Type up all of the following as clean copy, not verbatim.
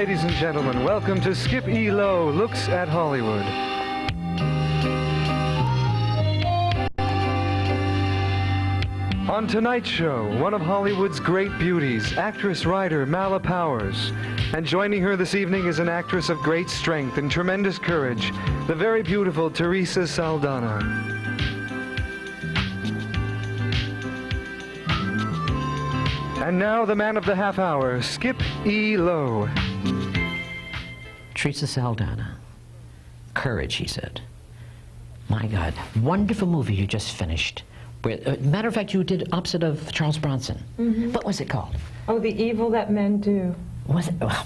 ladies and gentlemen, welcome to Skip E Lowe Looks at Hollywood. On tonight's show, one of Hollywood's great beauties, actress-writer Mala Powers. And joining her this evening is an actress of great strength and tremendous courage, the very beautiful Theresa Saldana. And now the man of the half hour, Skip E Lowe. Theresa Saldana. Courage, he said. My God, wonderful movie you just finished. Matter of fact, you did opposite of Charles Bronson. Mm-hmm. What was it called? Oh, The Evil That Men Do. Was it? Well,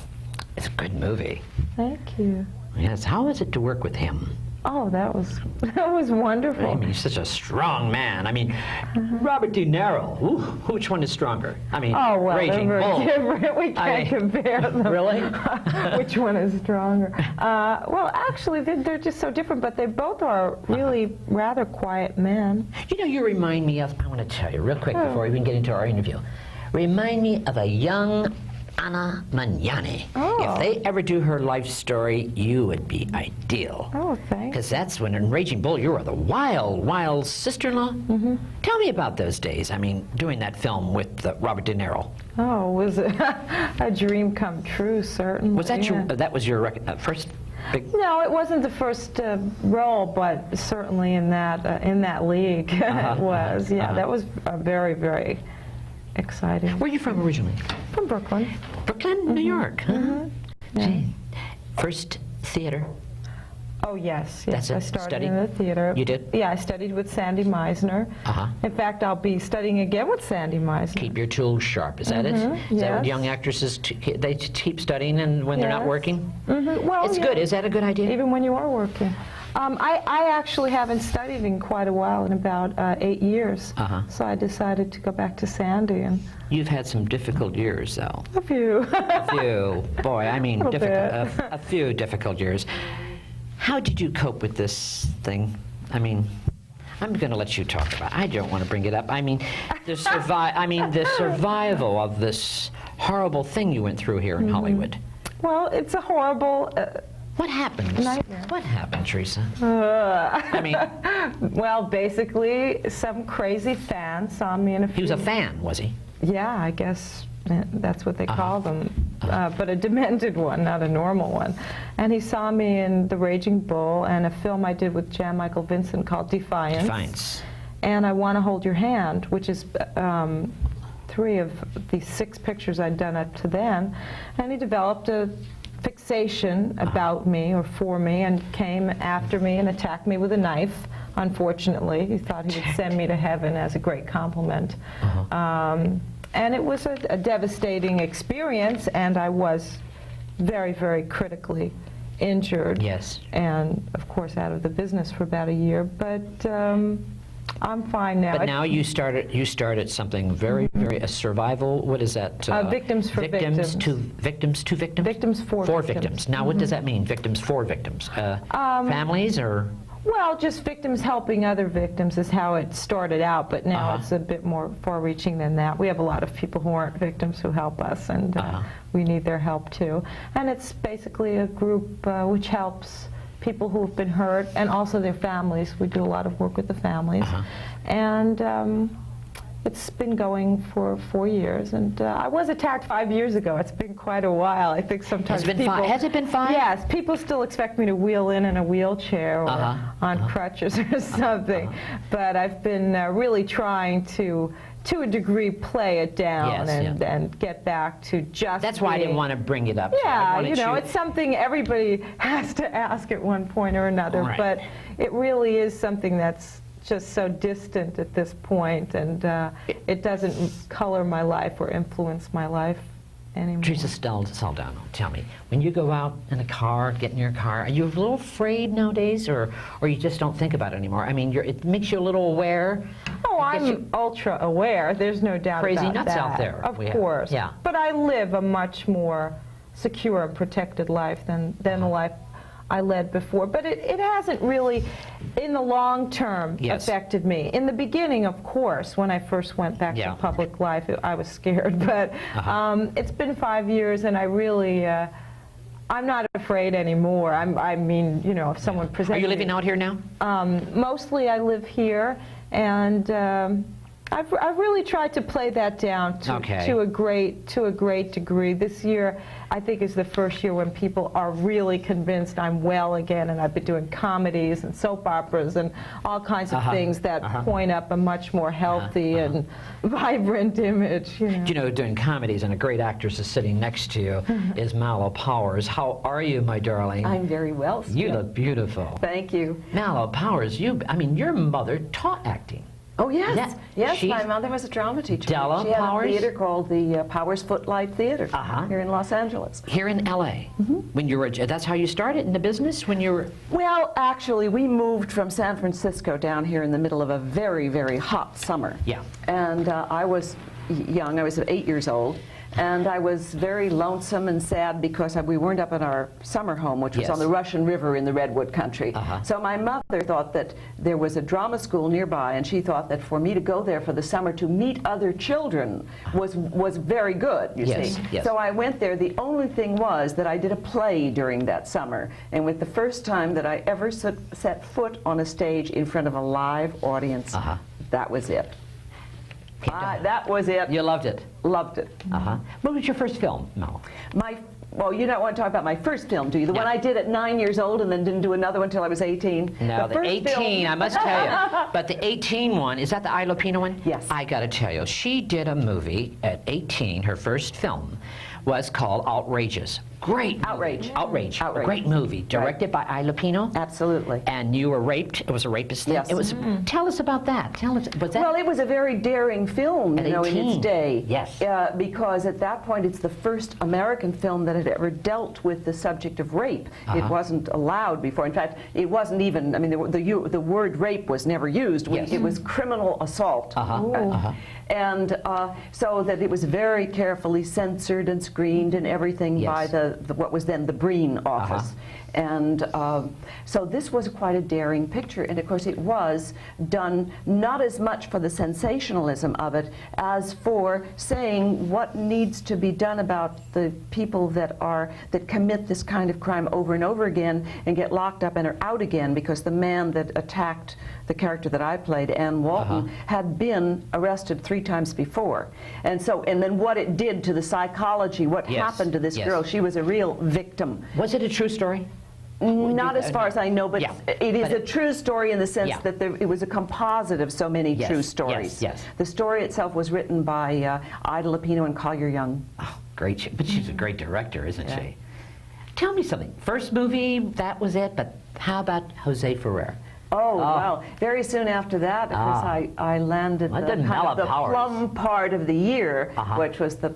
it's a good movie. Thank you. Yes. How was it to work with him? Oh, that was wonderful. I mean, he's such a strong man. I mean, Robert De Niro. Ooh, which one is stronger? I mean, oh, well, Raging Bull. Different. We can't compare them. Really? Which one is stronger? Well, actually, they're just so different, but they both are really rather quiet men. You know, you remind me of, I want to tell you real quick before we even get into our interview, remind me of a young Anna Magnani. Oh. If they ever do her life story, you would be ideal. Oh, thanks. Because that's when in Raging Bull you were the wild sister-in-law. Mm-hmm. Tell me about those days. I mean, doing that film with Robert De Niro. Oh, was it a dream come true? Certainly. Was that that was your first? Big... No, it wasn't the first role, but certainly in that league it was. Yeah, that was very exciting. Where are you from originally? From Brooklyn. Brooklyn, New York, huh? Mm-hmm. Yeah. First theater? Oh, yes. That's it? I started Study? in the theater. You did? Yeah, I studied with Sandy Meisner. In fact, I'll be studying again with Sandy Meisner. Keep your tools sharp, is that it? Is that what young actresses, they keep studying and when they're not working? Well, it's good. Is that a good idea? Even when you are working. I actually haven't studied in quite a while, in about 8 years. So I decided to go back to Sandy. And you've had some difficult years, though. A few. A few. Boy, I mean, a few difficult years. How did you cope with this thing? I mean, I'm going to let you talk about it. I don't want to bring it up. I mean, the survival of this horrible thing you went through here in Hollywood. Well, it's a horrible... what happened? Nightmare. What happened, Theresa? I mean... Well, basically, some crazy fan saw me in a few... He was a fan, was he? Yeah, I guess that's what they call them. But a demented one, not a normal one. And he saw me in The Raging Bull and a film I did with Jan Michael Vincent called Defiance. Defiance. And I Want to Hold Your Hand, which is 3 of the 6 pictures I'd done up to then. And he developed a fixation about me or for me and came after me and attacked me with a knife. Unfortunately, he thought he would send me to heaven as a great compliment. And it was a devastating experience, and I was very critically injured. Yes. And, of course, out of the business for about a year. But I'm fine now. But now you started something very a survival. What is that? Victims for victims. Victims to victims. Victims for victims. Now, what does that mean? Victims for victims. Families or? Well, just victims helping other victims is how it started out, but now it's a bit more far-reaching than that. We have a lot of people who aren't victims who help us, and we need their help too. And it's basically a group which helps people who have been hurt and also their families. We do a lot of work with the families. And it's been going for 4 years, and I was attacked 5 years ago. It's been quite a while. I think sometimes has it been 5? Yes, people still expect me to wheel in a wheelchair or on crutches or something. But I've been really trying to a degree, play it down and get back to just That's why I didn't want to bring it up. Yeah, you know, it's something everybody has to ask at one point or another, but it really is something that's just so distant at this point, and it doesn't color my life or influence my life anymore. Theresa Saldana, tell me, when you go out in a car, get in your car, are you a little afraid nowadays, or you just don't think about it anymore? I mean, it makes you a little aware. Oh, I'm ultra aware. There's no doubt about that. Crazy nuts out there. Of course. Yeah. But I live a much more secure and protected life than the life I led before, but it hasn't really, in the long term, affected me. In the beginning, of course, when I first went back to public life, I was scared, but it's been 5 years, and I really I'm not afraid anymore. I mean, you know, if someone presents. Are you living out here now? Mostly I live here, and I've really tried to play that down to a great degree. This year, I think, is the first year when people are really convinced I'm well again, and I've been doing comedies and soap operas and all kinds of things that point up a much more healthy and vibrant image. You know. You know, doing comedies, and a great actress is sitting next to you is Mallow Powers. How are you, my darling? I'm very well, Skip. You look beautiful. Thank you. Mallow Powers, I mean, your mother taught acting. Oh, yes. Yeah. Yes, my mother was a drama teacher. Della she had Powers? a theater called the Powers Footlight Theater here in Los Angeles. Here in L.A. When you were, that's how you started in the business, when you were... Well, actually, we moved from San Francisco down here in the middle of a very, very hot summer. Yeah. And I was young. I was 8 years old. And I was very lonesome and sad because we weren't up in our summer home, which was on the Russian River in the Redwood Country. So my mother thought that there was a drama school nearby, and she thought that for me to go there for the summer to meet other children was very good, you see. Yes. So I went there. The only thing was that I did a play during that summer, and with the first time that I ever set foot on a stage in front of a live audience, that was it. That was it. You loved it? Loved it. What was your first film, Mel? Well, you don't want to talk about my first film, do you? The one I did at 9 years old and then didn't do another one until I was 18. No, the 18, I must tell you. But the 18 one, is that the Eye Lupino one? Yes. I got to tell you, she did a movie at 18, her first film was called Outrageous. Great movie. Outrage. A great movie. Directed by Eye Lupino. Absolutely. And you were raped. It was a rapist thing. Yes. It was. Tell us about that. Tell us. Was that? Well, it was a very daring film, you know, in its day. Yes. Because at that point, it's the first American film that had ever dealt with the subject of rape. It wasn't allowed before. In fact, it wasn't even. I mean, the word rape was never used. It was criminal assault. And so that it was very carefully censored and screened and everything by what was then the Breen office. And so this was quite a daring picture, and of course it was done not as much for the sensationalism of it as for saying what needs to be done about the people that commit this kind of crime over and over again and get locked up and are out again, because the man that attacked the character that I played, Ann Walton, had been arrested 3 times before. And then what it did to the psychology, what happened to this girl, she was a real victim. Was it a true story? Not as far as I know, but it is a true story in the sense that it was a composite of so many true stories. The story itself was written by Ida Lupino and Collier Young. Oh, great. But she's a great director, isn't she? Tell me something. First movie, that was it, but how about Jose Ferrer? Oh, well, very soon after that, of course, I landed the plum part of the year, which was the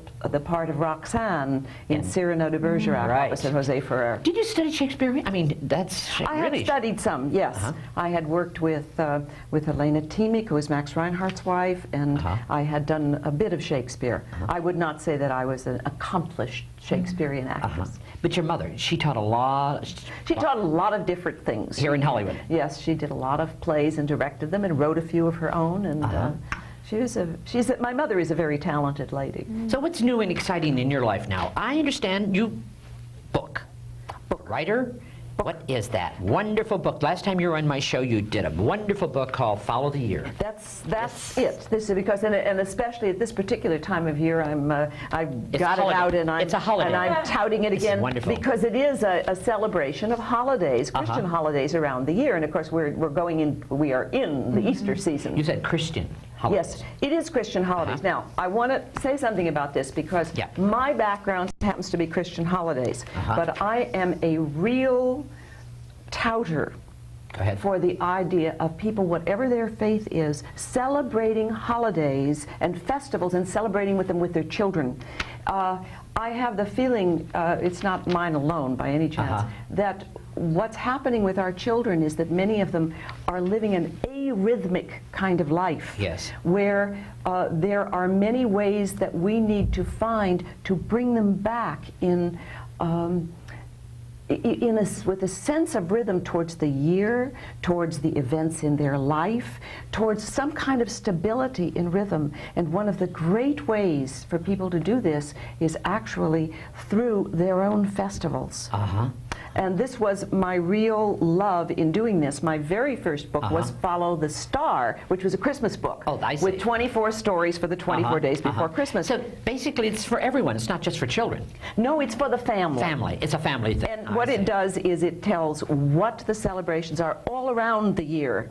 part of Roxanne in Cyrano de Bergerac, opposite Jose Ferrer. Did you study Shakespeare? I mean, that's I had studied some, yes. I had worked with Elena Timic, who was Max Reinhardt's wife, and I had done a bit of Shakespeare. I would not say that I was an accomplished Shakespearean actress. But your mother, she taught a lot. She taught a lot of different things. Here in Hollywood? Yes, she did a lot of plays and directed them and wrote a few of her own. And my mother is a very talented lady. So what's new and exciting in your life now? I understand you book writer. What is that wonderful book? Last time you were on my show, you did a wonderful book called Follow the Year. That's it. This is because, and especially at this particular time of year, I've got it out and I'm touting it again because it is a celebration of holidays, Christian holidays around the year, and of course we are in the Easter season. You said Christian holidays. Yes, it is Christian holidays. Now, I want to say something about this because my background happens to be Christian holidays, but I am a real touter for the idea of people, whatever their faith is, celebrating holidays and festivals and celebrating with them with their children. I have the feeling, it's not mine alone by any chance, that what's happening with our children is that many of them are living an arrhythmic kind of life, where there are many ways that we need to find to bring them back in with a sense of rhythm towards the year, towards the events in their life, towards some kind of stability in rhythm. And one of the great ways for people to do this is actually through their own festivals. And this was my real love in doing this. My very first book was Follow the Star, which was a Christmas book with 24 stories for the 24 days before Christmas. So basically it's for everyone, it's not just for children. No, it's for the family. It's a family thing. And what it does is it tells what the celebrations are all around the year.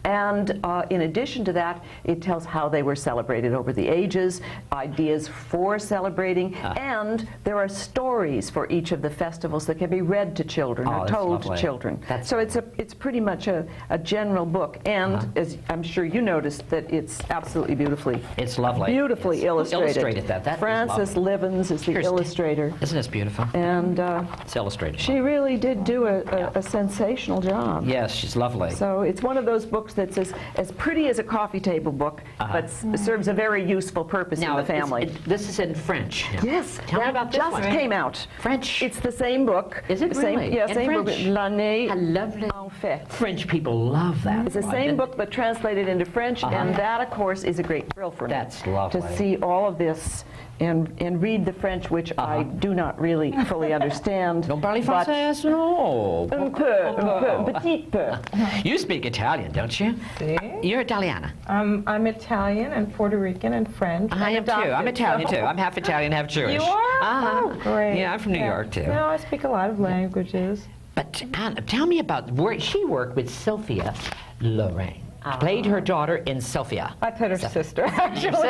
And in addition to that, it tells how they were celebrated over the ages, ideas for celebrating, and there are stories for each of the festivals that can be read to children or told to children. So it's pretty much a general book, and as I'm sure you noticed, that it's absolutely beautifully. It's lovely. Beautifully illustrated. Who illustrated that? Frances Livens is the illustrator. Isn't this beautiful? And it's illustrated. she really did do a sensational job. Yes, she's lovely. So it's one of those books that's as pretty as a coffee table book, but serves a very useful purpose in the family. This is in French. Yes, Tell me about this just one. came out. French. It's the same book. Is it really? Yeah, In same book. French? L'année Lovely. en fait. French people love that. It's the same book, but translated into French, and that, of course, is a great thrill for me. That's lovely. To see all of this and read the French, which I do not really fully understand. Non parlez but français? No. un peu, petit peu. You speak Italian, don't you? See? You're Italiana. I'm Italian and Puerto Rican and French. I am too. I'm Italian too. I'm half Italian, half Jewish. You are? Uh-huh. Oh, great. Yeah, I'm from New York too. No, I speak a lot of languages. But Anna, tell me about where she worked with Sophia Loren. Played her daughter in Sophia. I played her sister, actually. Was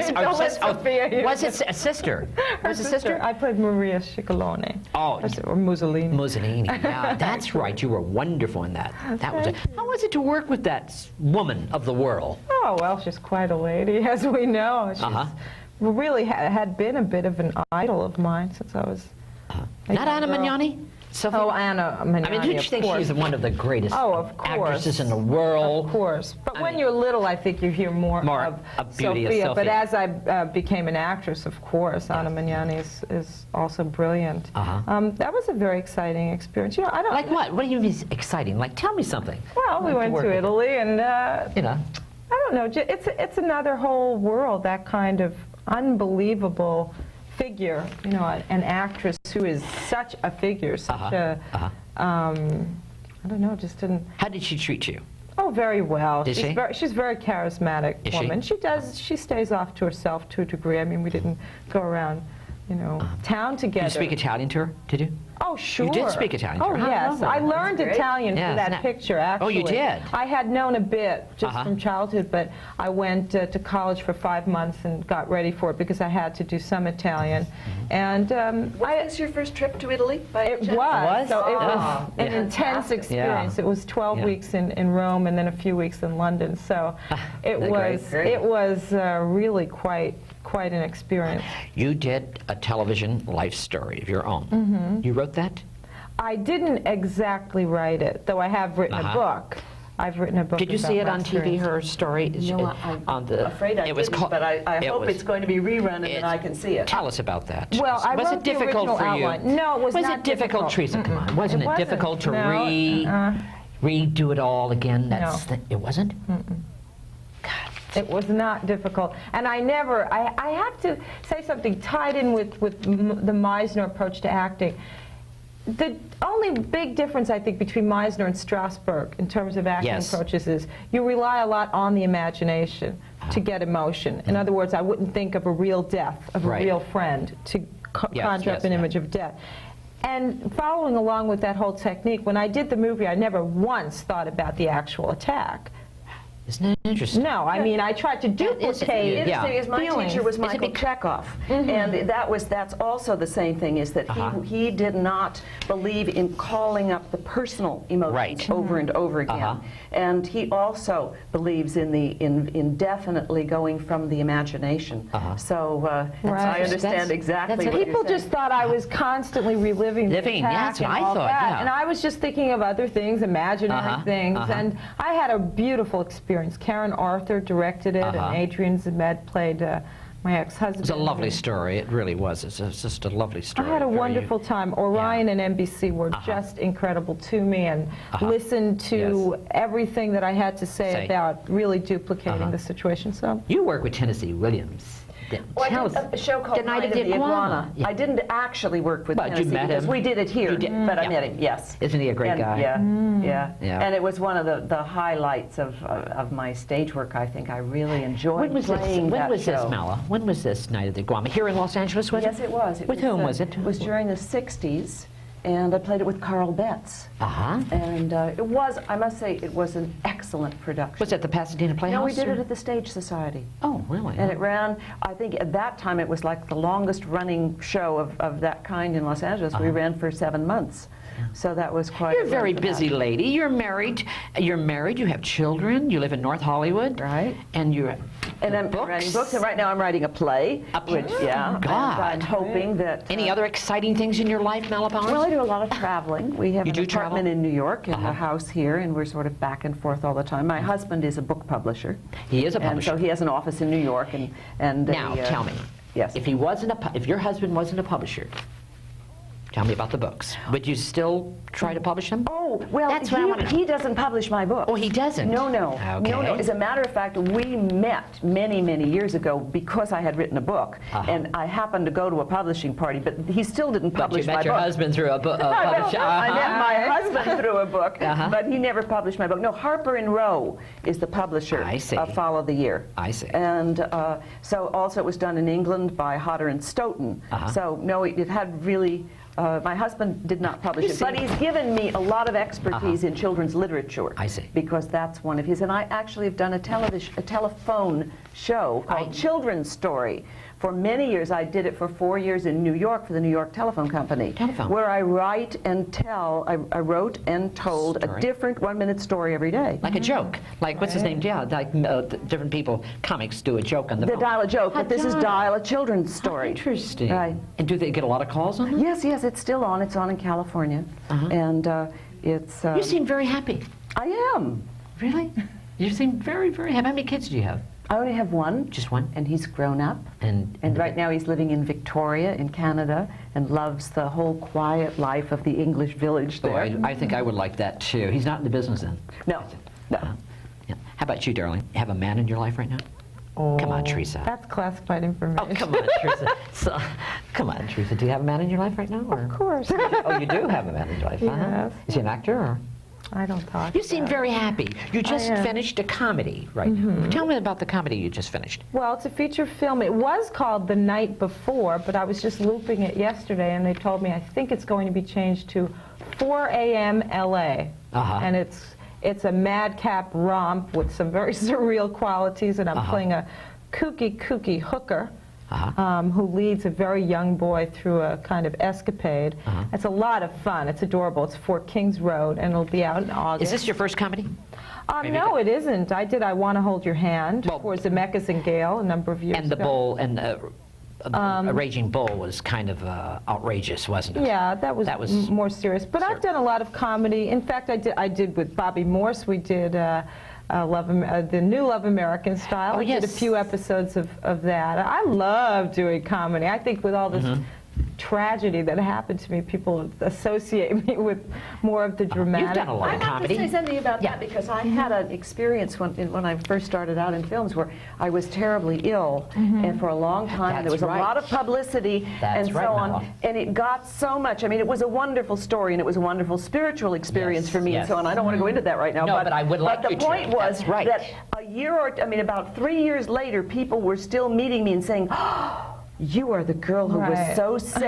it a sister? Was it a sister? I played Maria Ciccolone. Oh, or Mussolini. Mussolini. Yeah, that's right. You were wonderful in that. That was it. How was it to work with that woman of the world? Oh, well, she's quite a lady, as we know. She's really had been a bit of an idol of mine since I was a Not young Anna girl. Magnani? Sophia? Oh, Anna Magnani, I mean, don't you think she's one of the greatest actresses in the world? Of course. But when you're little, I think you hear more of beauty Sophia. of Sophia. But as I became an actress, of course, Anna Magnani is also brilliant. That was a very exciting experience. You know, I don't like what? What do you mean exciting? Like, tell me something. Well, we went to Italy, and you know, I don't know. It's another whole world. That kind of unbelievable figure, you know, an actress who is such a figure, such a, I don't know, just didn't. How did she treat you? Oh, very well. Did she? She's a very charismatic woman. She stays off to herself to a degree. I mean, we didn't go around, you know, town together. Did you speak Italian to her? Did you? Oh, sure. You did speak Italian to her? Oh, yes. I learned Italian for that picture, actually. Oh, you did? I had known a bit just from childhood, but I went to college for 5 months and got ready for it because I had to do some Italian. And was this your first trip to Italy? It was. So it was an intense experience. It was 12 weeks in Rome and then a few weeks in London. So it was really quite an experience. You did a television life story of your own. You wrote that? I didn't exactly write it, though I have written a book. I've written a book. Did you see it on TV, her story? No, I'm afraid I didn't, but I hope it's going to be rerun and then I can see it. Tell us about that. Well, I was wrote it difficult the for you? outline. No, it was not it difficult, Theresa? Come on. Wasn't it difficult to redo it all again? It wasn't? God. It was not difficult. And I have to say something tied in with the Meisner approach to acting. The only big difference, I think, between Meisner and Strasberg in terms of acting approaches is you rely a lot on the imagination to get emotion. In other words, I wouldn't think of a real death of a real friend to conjure up an image of death. And following along with that whole technique, when I did the movie, I never once thought about the actual attack. Isn't that interesting? No, I mean, I tried to duplicate. My teacher was Michael Chekhov, and that's also the same thing. Is that he did not believe in calling up the personal emotions over and over again, and he also believes in definitely going from the imagination. So I understand exactly. What people just thought I was constantly reliving the attack that's what and I all thought, that, and I was just thinking of other things, imaginary things, and I had a beautiful experience. Karen Arthur directed it, and Adrian Zemed played my ex-husband. It's a lovely story. It really was. It's just a lovely story. I had a wonderful time. Orion and NBC were just incredible to me and listened to everything that I had to say about really duplicating the situation. So you work with Tennessee Williams. Well, I did a show called Night of the Iguana. Yeah. I didn't actually work with Tennessee you met because him? we did it here, but I met him, yes. Isn't he a great guy? Yeah. And it was one of the highlights of my stage work, I think. I really enjoyed playing When that was show. this, Mala? When was this Night of the Iguana? Here in Los Angeles, was it? Yes, it was. With whom was it? It was during the 60s, and I played it with Carl Betts. And it was, I must say, it was an excellent production. Was it the Pasadena Playhouse? No, we did it at the Stage Society. Oh, really? And it ran, I think at that time it was like the longest running show of that kind in Los Angeles. We ran for 7 months. So that was quite. You're a very busy lady. You're married. You're married. You have children. You live in North Hollywood. Right. And you're. And I'm writing books, and right now I'm writing a play. Which, God. And I'm hoping that. Any other exciting things in your life, Mala Powers? Well, I do a lot of traveling. We have You an do apartment travel? in New York and a house here, and we're sort of back and forth all the time. My husband is a book publisher. He is a publisher. And so he has an office in New York, and Now, tell me. Yes. If he wasn't if your husband wasn't a publisher, tell me about the books. Would you still try to publish them? Oh, well, That's what I wanna know. he doesn't publish my book. Oh, he doesn't? No. Okay. No. As a matter of fact, we met many, many years ago because I had written a book, and I happened to go to a publishing party, but he still didn't publish But you my met your book. husband through a book. I met my husband through a book, but he never published my book. No, Harper & Row is the publisher of Follow the Year. I see. And so also it was done in England by Hodder and Stoughton. So no, it had really. My husband did not publish it, but he's given me a lot of expertise in children's literature. I see. Because that's one of his. And I actually have done a telephone show called Children's Story. For many years, I did it for 4 years in New York for the New York Telephone Company, where I write and tell, I wrote and told a different 1-minute story every day. Like a joke. Like, what's his name? Yeah, like different people, comics do a joke on the They phone. dial a joke, but this is dial a children's story. Interesting. Right. And do they get a lot of calls on it? Yes, it's still on. It's on in California. And it's... You seem very happy. I am. Really? You seem very, very happy. How many kids do you have? I only have one. Just one? And he's grown up. And right now he's living in Victoria in Canada and loves the whole quiet life of the English village there. I think I would like that too. He's not in the business then? No. Yeah. How about you, darling? You have a man in your life right now? Oh, Come on, Theresa. That's classified information. Oh, come on, Theresa. Come on, Theresa. Do you have a man in your life right now? Or? Of course. Oh, you do have a man in your life, Yes. Is he an actor? Or? I don't talk. You seem very happy. You just finished a comedy, right? Tell me about the comedy you just finished. Well, it's a feature film. It was called The Night Before, but I was just looping it yesterday, and they told me I think it's going to be changed to 4 a.m. L.A. And it's a madcap romp with some very surreal qualities, and I'm playing a kooky hooker who leads a very young boy through a kind of escapade. It's a lot of fun. It's adorable. It's Fort Kings Road, and it'll be out in August. Is this your first comedy? No, it isn't. I did I Want to Hold Your Hand for Zemeckis and Gale a number of years ago. And the bull, and a Raging Bull was kind of outrageous, wasn't it? Yeah, that was more serious. But I've done a lot of comedy. In fact, I did with Bobby Morse. We did the new Love American Style. I did a few episodes of that. I love doing comedy. I think with all this tragedy that happened to me, people associate me with more of the dramatic. You've done a lot of comedy. I have to say something about that because I had an experience when I first started out in films where I was terribly ill and for a long time and there was a lot of publicity and so on, and it got so much. I mean, it was a wonderful story and it was a wonderful spiritual experience for me and so on. I don't want to go into that right now. No, but I would like you to. But the point was that about 3 years later, people were still meeting me and saying, you are the girl who was so sick.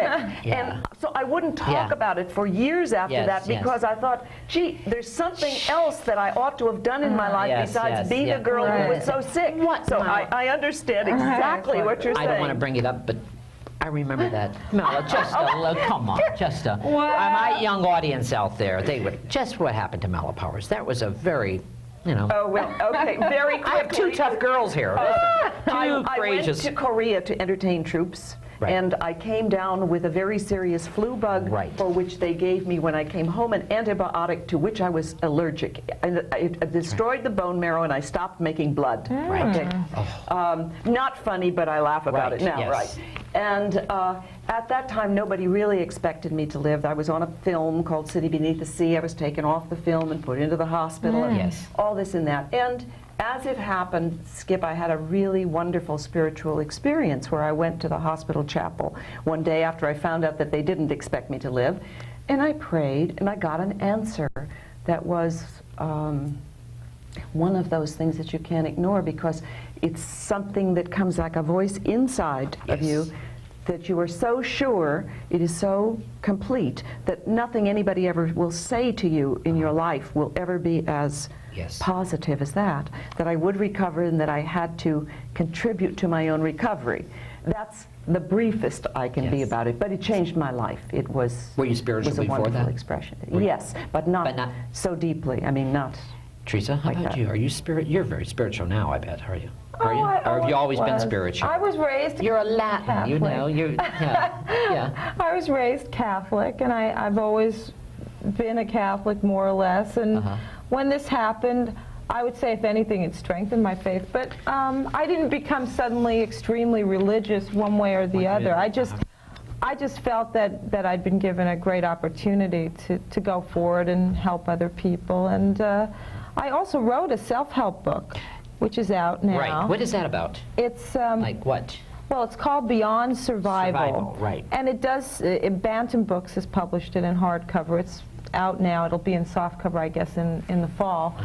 And so I wouldn't talk about it for years after that because I thought, gee, there's something else that I ought to have done in my life besides be the girl who was so sick. So I understand exactly what you're saying. I don't want to bring it up, but I remember that. No, just a little, come on, just a, my young audience out there, they would, just what happened to Mala Powers, that was a very, you know. Oh, well, okay, very quickly. I have two tough girls here. I went to Korea to entertain troops, Right. And I came down with a very serious flu bug, Right. for which they gave me, when I came home, an antibiotic to which I was allergic. And it destroyed the bone marrow, and I stopped making blood. Right. Okay. Not funny, but I laugh about Right, it now, yes. right? And at that time, nobody really expected me to live. I was on a film called City Beneath the Sea. I was taken off the film and put into the hospital, and Yes. all this and that. And as it happened, Skip, I had a really wonderful spiritual experience where I went to the hospital chapel one day after I found out that they didn't expect me to live, and I prayed, and I got an answer that was one of those things that you can't ignore, because it's something that comes like a voice inside of Yes. you, that you are so sure, it is so complete, that nothing anybody ever will say to you in your life will ever be as Yes. positive as that I would recover, and that I had to contribute to my own recovery. That's the briefest I can be Yes. about it, but it changed my life. It was, Were you spiritual was a before wonderful that? expression. Were you- Yes, but not so deeply. I mean, not. Teresa, how Like about that. you? Are you you're very spiritual now, I bet, are you? Are you? I Or have you always been was. spiritual? I was raised You're a Latin, you Catholic. know. Yeah. I was raised Catholic, and I've always been a Catholic, more or less. And when this happened, I would say, if anything, it strengthened my faith. But I didn't become suddenly extremely religious one way or the other. I just felt that I'd been given a great opportunity to go forward and help other people. And I also wrote a self-help book, which is out now. Right. What is that about? It's Like what? well, it's called Beyond Survival. Survival, right. And it does, Bantam Books has published it in hardcover. It's out now. It'll be in softcover, I guess, in the fall.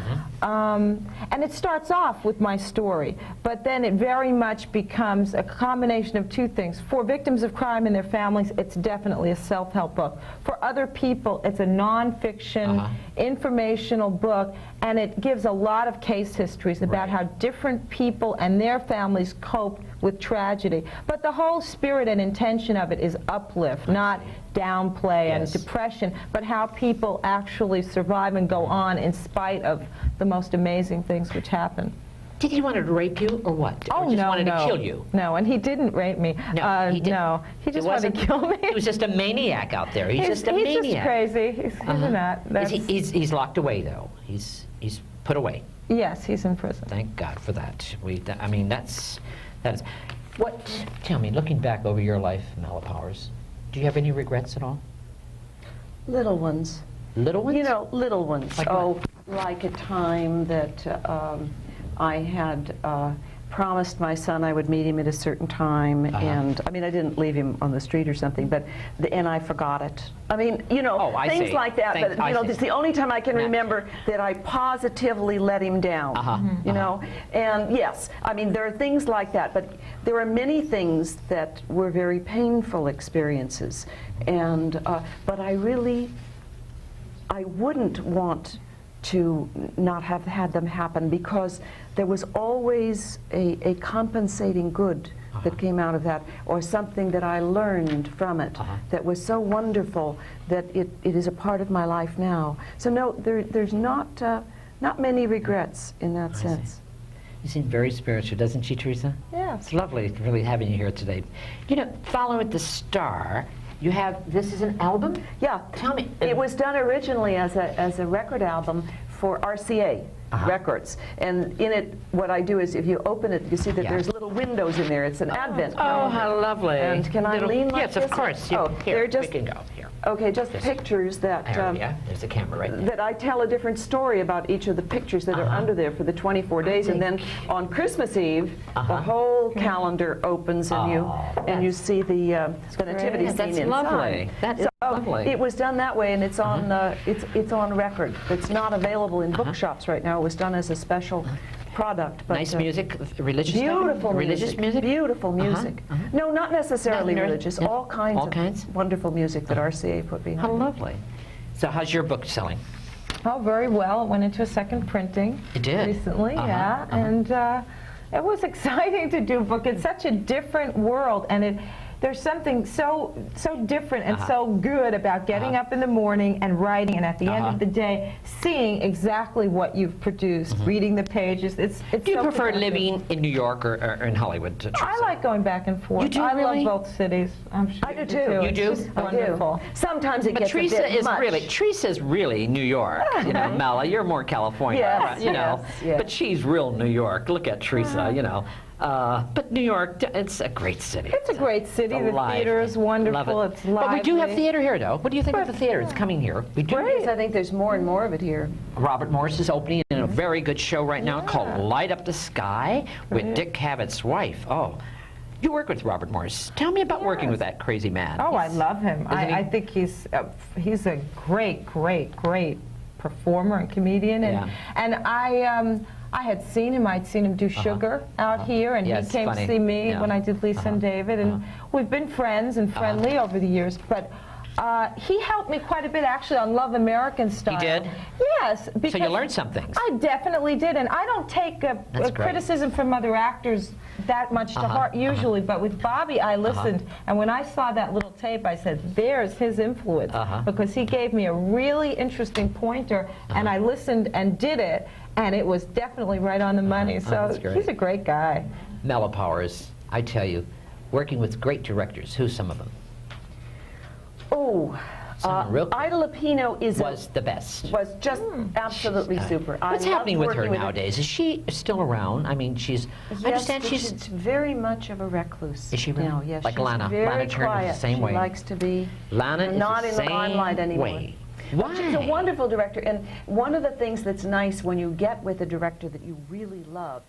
And it starts off with my story, but then it very much becomes a combination of two things. For victims of crime and their families, it's definitely a self-help book. For other people, it's a nonfiction, informational book, and it gives a lot of case histories about how different people and their families cope with tragedy. But the whole spirit and intention of it is uplift, not downplay and depression, but how people actually survive and go on in spite of the most amazing things which happen. Did he want to rape you or what? Oh, or just no, wanted no. to kill you? No, and he didn't rape me. No, he didn't. No, he just wanted to kill me. He was just a maniac out there. He's just a He's maniac. just crazy. He's a nut. He's locked away, though. He's put away. Yes, he's in prison. Thank God for that. I mean, that is. What? Tell me, looking back over your life, Mala Powers, do you have any regrets at all? Little ones. Little ones? You know, little ones. Like oh, what? like a time that I had promised my son I would meet him at a certain time, and I mean, I didn't leave him on the street or something, but and I forgot it. I mean, you know, things like that. But you know, it's the only time I can remember that I positively let him down. You know, and yes, I mean, there are things like that, but there are many things that were very painful experiences, and but I wouldn't want to not have had them happen, because there was always a compensating good that came out of that, or something that I learned from it that was so wonderful that it is a part of my life now. So no, there's not many regrets in that sense. You seem very spiritual, doesn't she, Teresa? Yeah. It's lovely really having you here today. You know, Following the Star, you have, this is an album? Yeah. Tell me. It was done originally as a record album for RCA Records. And in it, what I do is, if you open it, you see that there's little windows in there. It's an advent calendar. Oh, how lovely. And can I lean like yes, this? of course. Oh, Here, they're just, we can go. Here. okay, just pictures that, Yeah, there's a camera right there. that I tell a different story about each of the pictures that are under there for the 24 days. And then on Christmas Eve, the whole calendar opens, and you see the nativity scene That's inside. lovely. That's lovely. It was done that way, and it's on it's on record. It's not available in bookshops right now. It was done as a special product. But, Nice music, religious beautiful stuff? Religious music? Beautiful music. No, not necessarily Not religious. yeah. All kinds of wonderful music that RCA put behind. How lovely. So how's your book selling? Oh, very well. It went into a second printing. It did? Recently, and it was exciting to do a book. It's such a different world, and There's something so different and so good about getting up in the morning and writing, and at the end of the day, seeing exactly what you've produced, reading the pages. It's Do you so prefer productive. living in New York or in Hollywood, Theresa? I like going back and forth. You do, I really? love both cities. I'm sure I do too. You do? It's just I do. wonderful. Sometimes it But gets Theresa a bit much. Teresa's really New York. You know, Mela, you're more California, Yes, right? You know. yes, yes. But she's real New York. Look at Theresa, you know. But New York, it's a great city. It's a great city. The lively. theater is wonderful. Love it. It's lively. But we do have theater here, though. What do you think of the theater? It's coming here. We do. Great. I think there's more and more of it here. Robert Morris is opening in a very good show right now called Light Up the Sky with Dick Cavett's wife. Oh, you work with Robert Morris. Tell me about working with that crazy man. Oh, I love him. Isn't he? I think he's a great performer and comedian, and I had seen him. I'd seen him do Sugar out here, and Yes, he came funny. to see me Yeah. when I did Lisa and David, and we've been friends and friendly over the years. But he helped me quite a bit, actually, on Love American Style. He did? Yes. So Because you learned some things. I definitely did, and I don't take great. criticism from other actors that much to heart usually, but with Bobby I listened, and when I saw that little tape I said, there's his influence, because he gave me a really interesting pointer, and I listened and did it, and it was definitely right on the money, so that's great. he's a great guy. Mela Powers, I tell you, working with great directors. Who's some of them? Oh, Someone real quick. Ida Lupino Was the best. was just absolutely super. What's I happening loved with her working nowadays? Is she still around? I mean, she's. I understand but she's. very much of a recluse. Is she really? now. Yes, Like she's Lana. Very Lana Turner quiet. is the same she way. likes to be Lana is not the in same the limelight anymore. way. But Why? she's a wonderful director, and one of the things that's nice when you get with a director that you really love